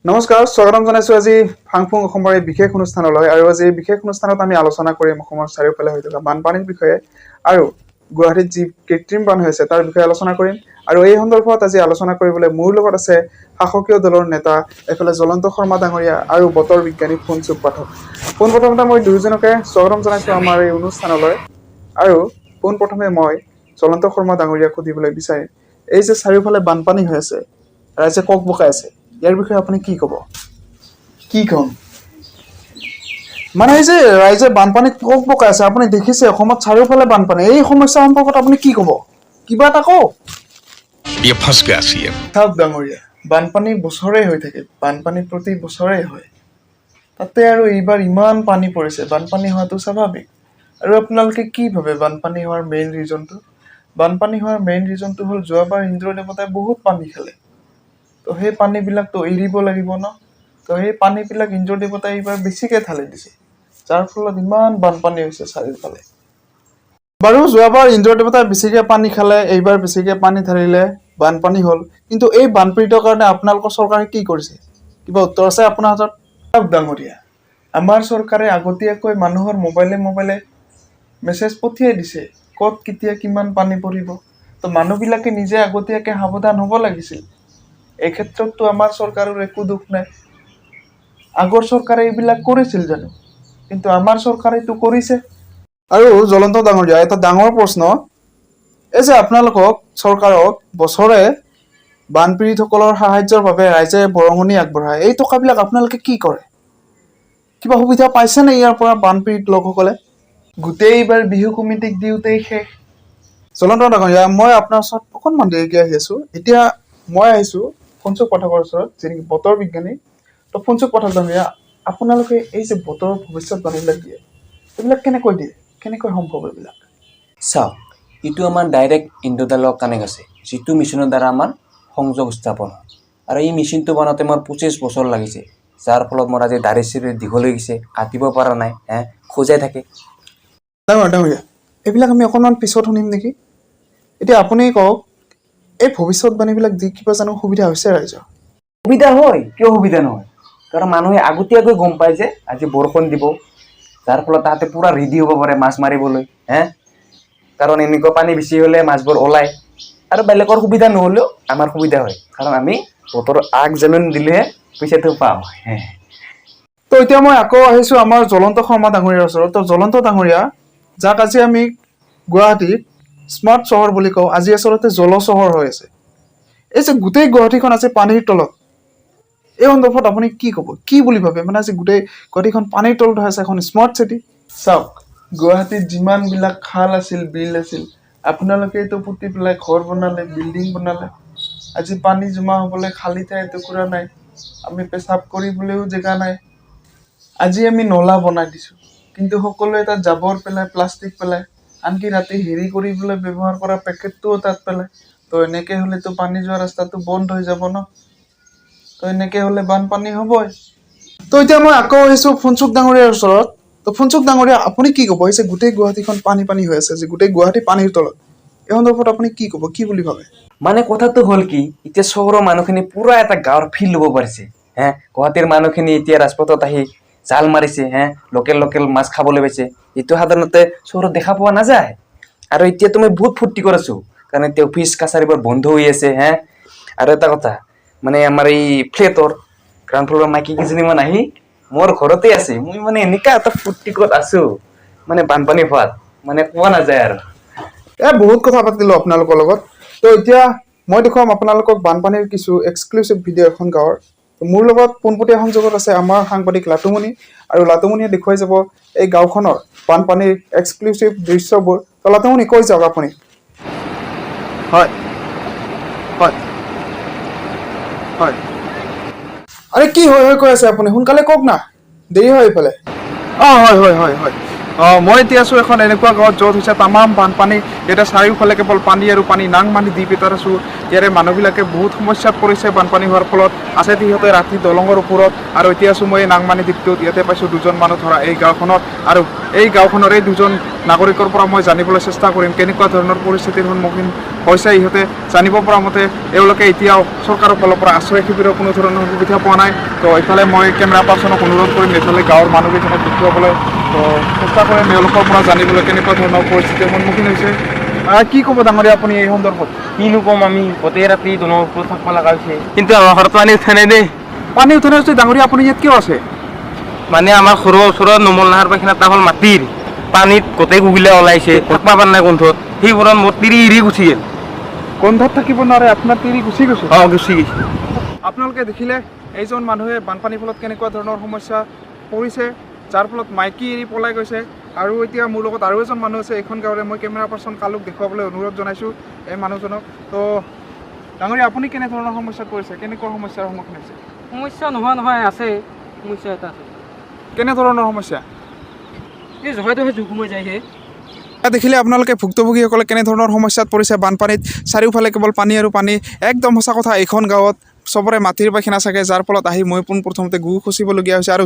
নমস্কাৰ স্বাগতম জনাইছো আজি ফাংফুং অসমৰ এই বিশেষ অনুষ্ঠানলৈ আৰু আজি এই বিশেষ অনুষ্ঠানত আমি আলোচনা কৰিম অসমৰ চাৰিওফালে হৈ থকা বানপানীৰ বিষয়ে আৰু গুৱাহাটীত যি কৃত্ৰিম বান হৈছে তাৰ বিষয়ে আলোচনা কৰিম আৰু এই সন্দৰ্ভত আজি আলোচনা কৰিবলৈ মোৰ লগত আছে শাসকীয় দলৰ নেতা এফালে জ্বলন্ত শৰ্মা ডাঙৰীয়া আৰু বতৰ বিজ্ঞানী ফুনচুক পাঠক পোনপ্ৰথমে মই দুয়োজনকে স্বাগতম জনাইছো আমাৰ এই অনুষ্ঠানলৈ আৰু পোনপ্ৰথমে মই জ্বলন্ত শৰ্মা ডাঙৰীয়াক সুধিবলৈ বিচাৰিম এই যে চাৰিওফালে বানপানী হৈ আছে ৰাইজে কক বকাই আছে ইয়াৰ বিষয়ে আপুনি কি ক'ব কি কম মানে এই যে ৰাইজে বানপানীত কক বকাই আছে আপুনি দেখিছে অসমত চাৰিওফালে বানপানী এই সমস্যা সম্পৰ্কত আপুনি কি ক'ব কিবা এটা কওক ये फंस गया सीएम। চাওক ডাঙৰীয়া বানপানী বছৰে হৈ থাকে বানপানী প্ৰতি বছৰে হয় তাতে আৰু এইবাৰ ইমান পানী পৰিছে বানপানী হোৱাটো স্বাভাৱিক আৰু আপোনালোকে কি ভাবে বানপানী হোৱাৰ মেইন ৰিজনটো হ'ল যোৱাবাৰ ইন্দ্ৰ দেৱতাই বহুত পানী খালে তো সেই পানীবিলাকতো এৰিব লাগিব ন তো সেই পানীবিলাক ইন্দ্ৰ দেৱতাই এইবাৰ বেছিকৈ ঢালি দিছে যাৰ ফলত ইমান বানপানী হৈছে চাৰিওফালে বাৰু যোৱাবাৰ ইন্দ্ৰ দেৱতাই বেছিকৈ পানী খালে এইবাৰ বেছিকৈ পানী ঢালিলে বানপানী হ'ল কিন্তু এই বানপীড়িতৰ কাৰণে আপোনালোকৰ চৰকাৰে কি কৰিছে কিবা উত্তৰ আছে আপোনাৰ হাতত চাওক ডাঙৰীয়া আমাৰ চৰকাৰে আগতীয়াকৈ মানুহৰ মোবাইলে মেছেজ পঠিয়াই দিছে ক'ত কেতিয়া কিমান পানী পৰিব তো মানুহবিলাকে নিজে আগতীয়াকৈ সাৱধান হ'ব লাগিছিল এই ক্ষেত্ৰততো আমাৰ চৰকাৰৰ একো দুখ নাই আগৰ চৰকাৰে এইবিলাক কৰিছিল জানো কিন্তু আমাৰ চৰকাৰেতো কৰিছে আৰু জ্বলন্ত ডাঙৰীয়া এটা ডাঙৰ প্ৰশ্ন এই যে আপোনালোকক চৰকাৰক বছৰে বানপীড়িতসকলৰ সাহায্যৰ বাবে ৰাইজে বৰঙণি আগবঢ়ায় এই টকাবিলাক আপোনালোকে কি কৰে কিবা সুবিধা পাইছেনে ইয়াৰ পৰা বানপীড়িত লোকসকলে গোটেই এইবাৰ বিহু কমিটিক দিওঁতেই শেষ জ্বলন্ত ডাঙৰীয়া মই আপোনাৰ ওচৰত অকণমান দেৰিকৈ আহি আছোঁ এতিয়া মই আহিছোঁ ফুনচুক পাঠকৰ ওচৰত যি নেকি বতৰ বিজ্ঞানী তো ফুনচুক পাঠক ডাঙৰীয়া আপোনালোকে এই যে বতৰৰ ভৱিষ্যতবাণীবিলাক দিয়ে এইবিলাক কেনেকৈ দিয়ে কেনেকৈ সম্ভৱ এইবিলাক চাওক এইটো আমাৰ ডাইৰেক্ট ইন্দ্ৰজালৰ কানেক্ট আছে যিটো মেচিনৰ দ্বাৰা আমাৰ সংযোগ স্থাপন হয় আৰু এই মেচিনটো বনাওঁতে মোৰ 25 বছৰ লাগিছে যাৰ ফলত মোৰ আজি দাঢ়ি চাৰি দীঘল হৈ গৈছে কাটিব পৰা নাই খোজাই থাকে ডাঙৰীয়া এইবিলাক আমি অকণমান পিছত শুনিম নেকি এতিয়া আপুনি কওক এই ভৱিষ্যতবাণীবিলাক দি কিবা জানো সুবিধা হৈছে ৰাইজৰ সুবিধা হয় কিয় সুবিধা নহয় কাৰণ মানুহে আগতীয়াকৈ গম পায় যে আজি বৰষুণ দিব যাৰ ফলত তাহাঁতে পূৰা ৰেডি হ'ব পাৰে মাছ মাৰিবলৈ কাৰণ এনেকুৱা পানী বেছি হ'লে মাছবোৰ ওলায় আৰু বেলেগৰ সুবিধা নহ'লেও আমাৰ সুবিধা হয় কাৰণ আমি বতৰৰ আগজাননী দিলেহে পইচাটো পাওঁ তো এতিয়া মই আকৌ আহিছোঁ আমাৰ জ্বলন্ত শৰ্মা ডাঙৰীয়াৰ ওচৰত তো জ্বলন্ত ডাঙৰীয়া যাক আজি আমি গুৱাহাটীত স্মাৰ্ট চহৰ বুলি কওঁ আজি আচলতে জল চহৰ হৈ আছে এই যে গোটেই গুৱাহাটীখন আছে পানীৰ তলত এই সন্দৰ্ভত আপুনি কি ক'ব কি বুলি ভাবে মানে আজি গোটেই গুৱাহাটীখন পানীৰ তলত হৈ আছে এখন স্মাৰ্ট চিটি চাওক গুৱাহাটীত যিমানবিলাক খাল আছিল বিল আছিল আপোনালোকেতো পুতি পেলাই ঘৰ বনালে বিল্ডিং বনালে আজি পানী জমা হ'বলৈ খালী ঠাই এটুকুৰা নাই আমি পেচাব কৰিবলৈও জেগা নাই আজি আমি নলা বনাই দিছোঁ কিন্তু সকলোৱে তাত জাবৰ পেলাই প্লাষ্টিক পেলাই আনকি ৰাতি হেৰি কৰিবলৈ ব্যৱহাৰ কৰা পেকেটটোও তাত পেলায় তো এনেকৈ হ'লেতো পানী যোৱা ৰাস্তাটো বন্ধ হৈ যাব ন তো এনেকৈ হ'লে বানপানী হ'বই তো এতিয়া মই আকৌ আহিছোঁ ফুনচুক ডাঙৰীয়াৰ ওচৰত তো ফুনচুক ডাঙৰীয়া আপুনি কি ক'ব যে গোটেই গুৱাহাটীখন পানী হৈ আছে যে গোটেই গুৱাহাটী পানীৰ তলত এই সন্দৰ্ভত আপুনি কি ক'ব কি বুলি ভাবে মানে কথাটো হ'ল কি এতিয়া চহৰৰ মানুহখিনি পুৰা এটা গাঁৱৰ ফিল ল'ব পাৰিছে গুৱাহাটীৰ মানুহখিনি এতিয়া ৰাজপথত আহি জাল মাৰিছে লোকেল মাছ খাবলৈ পাইছে এইটো সাধাৰণতে চহৰত দেখা পোৱা নাযায় আৰু এতিয়াতো মই বহুত ফূৰ্তি কৰিছোঁ কাৰণ এতিয়া অফিচ কাছাৰীবোৰ বন্ধ হৈ আছে আৰু এটা কথা মানে আমাৰ এই ফ্লেটৰ গ্ৰাউণ্ড ফ্ল'ৰৰ মাইকী কেইজনীমান আহি মোৰ ঘৰতে আছে মই মানে এনেকুৱা এটা ফূৰ্তি ক'ত আছোঁ মানে বানপানী হোৱাত মানে কোৱা নাযায় আৰু বহুত কথা পাতিলোঁ আপোনালোকৰ লগত তো এতিয়া মই দেখুৱাম আপোনালোকক বানপানীৰ কিছু এক্সক্লুচিভ ভিডিঅ' এখন গাঁৱৰ মোৰ লগত পোনপটীয়া সংযোগত আছে আমাৰ সাংবাদিক লাটুমণি আৰু লাটুমণিয়ে দেখুৱাই যাব এই গাঁওখনৰ বানপানীৰ এক্সক্লুচিভ দৃশ্যবোৰ তো লাটুমণি কৈ যাওক আপুনি হয় হয় হয় আৰে কি হৈ কৈ আছে আপুনি সোনকালে কওক না দেৰি হয় এইফালে হয় মই এতিয়া আছোঁ এখন এনেকুৱা গাঁৱত য'ত হৈছে তামাম বানপানী এতিয়া চাৰিওফালে কেৱল পানী আৰু পানী নাং মানি দি পেটাৰ আছোঁ ইয়াৰে মানুহবিলাকে বহুত সমস্যাত পৰিছে বানপানী হোৱাৰ ফলত আছে সিহঁতে ৰাতি দলঙৰ ওপৰত আৰু এতিয়া আছোঁ মই এই নাংমানি দ্বীপটোত ইয়াতে পাইছোঁ দুজন মানুহ ধৰা এই গাঁওখনত আৰু এই গাঁওখনৰ এই দুজন নাগৰিকৰ পৰা মই জানিবলৈ চেষ্টা কৰিম কেনেকুৱা ধৰণৰ পৰিস্থিতিৰ সন্মুখীন হৈছে ইহঁতে। জানিব পৰা মতে এওঁলোকে এতিয়াও চৰকাৰৰ ফালৰ পৰা আশ্ৰয় শিবিৰৰ কোনো ধৰণৰ সুবিধা পোৱা নাই। তো এইফালে মই কেমেৰা পাৰ্চনক অনুৰোধ কৰিম এইফালে গাঁৱৰ মানুহকেইজনক দেখুৱাবলৈ, তো চেষ্টা কৰিম এওঁলোকৰ পৰা জানিবলৈ কেনেকুৱা ধৰণৰ পৰিস্থিতিৰ সন্মুখীন হৈছে। কি ক'ব ডাঙৰীয়া আপুনি এই সন্দৰ্ভত? কিনো ক'ম, আমি গোটেই ৰাতি দনৰ ওপৰত থাকিব লগা হৈছে, কিন্তু আমাৰ ঘৰত পানী উঠা নাই দেই। পানী উঠা নাই ডাঙৰীয়া, আপুনি ইয়াত কিয় আছে? মানে আমাৰ ঘৰৰ ওচৰত নমল নাহাৰ পাইখানা এটা হ'ল মাটিৰ পানীত গোটেই গুগিলে ওলাইছে, থাকিব পৰা নাই গোন্ধত, সেইবোৰত মোৰ তিৰি এৰি গুচি গ'ল। গোন্ধত থাকিব নোৱাৰে, আপোনাৰ তিৰি গুচি গৈছে? গুচি গৈছে। আপোনালোকে দেখিলে এইজন মানুহে বানপানীৰ ফলত কেনেকুৱা ধৰণৰ সমস্যা পৰিছে, যাৰ ফলত মাইকী এৰি পলাই গৈছে। আৰু এতিয়া মোৰ লগত আৰু এজন মানুহ আছে এইখন গাঁৱৰে, মই কেমেৰা পাৰ্চন কালুক দেখুৱাবলৈ অনুৰোধ জনাইছোঁ এই মানুহজনক। তো ডাঙৰীয়া আপুনি কেনেধৰণৰ সমস্যাত পৰিছে, কেনেকুৱা সমস্যাৰ সন্মুখীন হৈছে? সমস্যা নোহোৱা নহয়, আছে সমস্যা এটা আছে। কেনেধৰণৰ সমস্যা? এই জহাইটো সেই জোক সোমাই যায়। দেখিলে আপোনালোকে ভুক্তভোগীসকলে কেনেধৰণৰ সমস্যাত পৰিছে বানপানীত। চাৰিওফালে কেৱল পানী আৰু পানী। একদম সঁচা কথা, এইখন গাঁৱত চবৰে মাটিৰ পাইখানা চাগে, যাৰ ফলত আহি মই পোনপ্ৰথমতে গু খচিবলগীয়া হৈছে। আৰু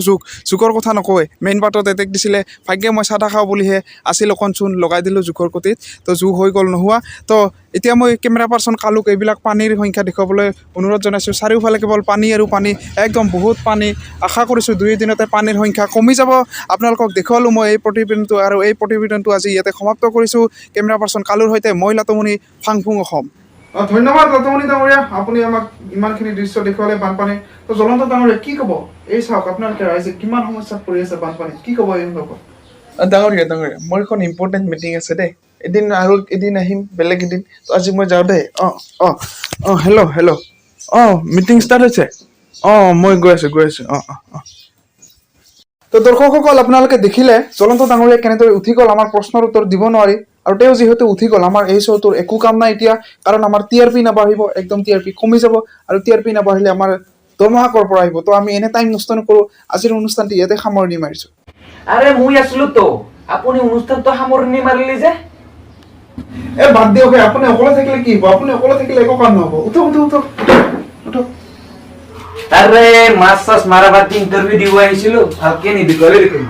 জোকৰ কথা নকয়, মেইন বাটত এটেক দিছিলে, ভাগ্যে মই চাহ খাওঁ বুলিহে আছিল অকণচোন লগাই দিলোঁ জোকৰ কটিত, তো জোক হৈ গ'ল নোহোৱা। তো এতিয়া মই কেমেৰা পাৰ্চন কালুক এইবিলাক পানীৰ সংখ্যা দেখুৱাবলৈ অনুৰোধ জনাইছোঁ। চাৰিওফালে কেৱল পানী আৰু পানী, একদম বহুত পানী। আশা কৰিছোঁ 2 দিনতে পানীৰ সংখ্যা কমি যাব। আপোনালোকক দেখুৱালোঁ মই এই প্ৰতিবেদনটো, আৰু এই প্ৰতিবেদনটো আজি ইয়াতে সমাপ্ত কৰিছোঁ। কেমেৰা পাৰ্চন কালুৰ সৈতে মই লাটুমণি, ফাংফুং অসম। ধন্যবাদ লাটুমণি ডাঙৰীয়া, আপুনি আমাক ইমানখিনি দৃশ্য দেখুৱালে বানপানী। তো জ্বলন্ত ডাঙৰীয়া কি ক'ব? এই চাওক আপোনালোকে ৰাইজে কিমান সমস্যাত পৰি আছে বানপানীত, কি ক'ব এই সন্দৰ্ভত? ডাঙৰীয়া মোৰ এখন ইম্পৰ্টেণ্ট মিটিং আছে দেই, এদিন আহিম বেলেগ এদিন। তো আজি মই যাওঁ দেই। হেল্ল'। মিটিং ষ্টাৰ্ট হৈছে? মই গৈ আছোঁ। তো দৰ্শকসকল, আপোনালোকে দেখিলে জ্বলন্ত ডাঙৰীয়া কেনেদৰে উঠি গ'ল, আমাৰ প্ৰশ্নৰ উত্তৰ দিব নোৱাৰি। আৰু তেওঁ যিহেতু উঠি গ'ল, আমাৰ এই শ্ব'টোৰ একো কাম নাই এতিয়া, কাৰণ আমাৰ TRP নাবাঢ়িব, একদম TRP কমি যাব। আৰু TRP নাবাঢ়িলে আমাৰ দৰমহা ক'ৰ পৰা আহিব? তো আমি এনে টাইম নষ্ট নকৰোঁ, আজিৰ অনুষ্ঠানটি ইয়াতে সামৰণি মাৰিছোঁ। আৰে মই আছিলো তো, আপুনি অনুষ্ঠানটো সামৰণি মাৰিলে যে। বাদ দিয়ক, আপুনি অকলে থাকিলে কি হ'ব? আপুনি অকলে থাকিলে একো কাম নহ'ব। উঠক। আরে মাছ চাছ মাৰা বাদ ইণ্টাৰভিউ দিব আহিছিলো, ভালকে নিদিকলে দেখোন।